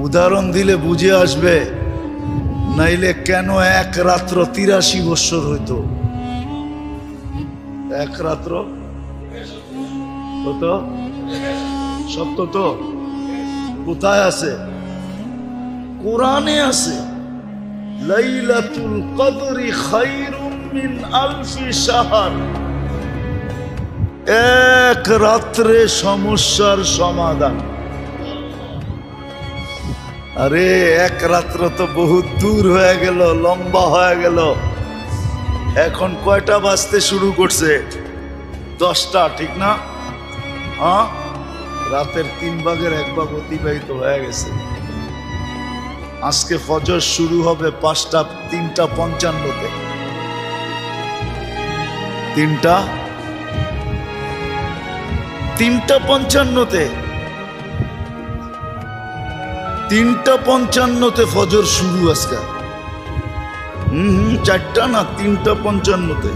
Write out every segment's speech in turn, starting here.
উদাহরণ দিলে বুঝে আসবে, নাইলে কেন এক রাত্র ৮৩ বৎসর হইতো? এক রাত্র কত? সত্য তো? কোথায় আছে? কোরআনে আছে, লাইলাতুল কদরি খায়রুম মিন আলফি শাহর। এক রাত্রে সমস্যার সমাধান। আরে এক রাত্র তো বহুত দূর হয়ে গেল, লম্বা হয়ে গেল। এখন কয়টা বাজতে শুরু করছে? 10টা, ঠিক না? হ্যাঁ, রাতের 3 ভাগের 1 ভাগ অতিবাহিত হয়ে গেছে। আজকে ফজর শুরু হবে 3:55-তে। 3:55-তে 3:55-তে ফজর শুরু আজকে। 4টা না, 3:55-তে।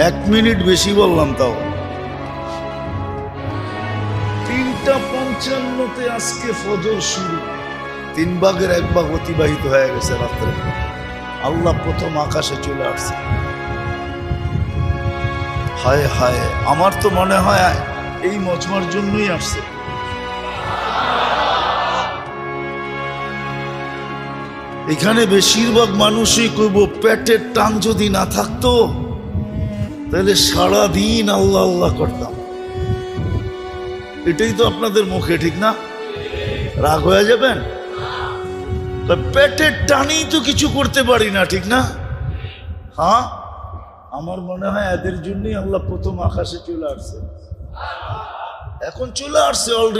1 মিনিট বেশি বললাম তাও। 3:55-তে আজকে ফজর শুরু। 3 ভাগের 1 ভাগ অতিবাহিত হয়ে গেছে রাত্রে। আল্লাহ প্রথম আকাশে চলে আসছে। হায় হায়, আমার তো মনে হয় এই মজমার জন্যই আসছে। এখানে বেশিরভাগ মানুষই কইব, পেটের টান যদি না থাকতো তাহলে সারাদিন আল্লাহ আল্লাহ করতাম। এটাই তো আপনাদের মুখে, ঠিক না? রাগ হয়ে যাবেন? পেটের টানেই তো কিছু করতে পারি না, ঠিক না? হ্যাঁ, আমার মনে হয় এদের জন্যই আল্লাহ প্রথম আকাশে চলে আসছে। এখন চলে আসছে অলরেডি।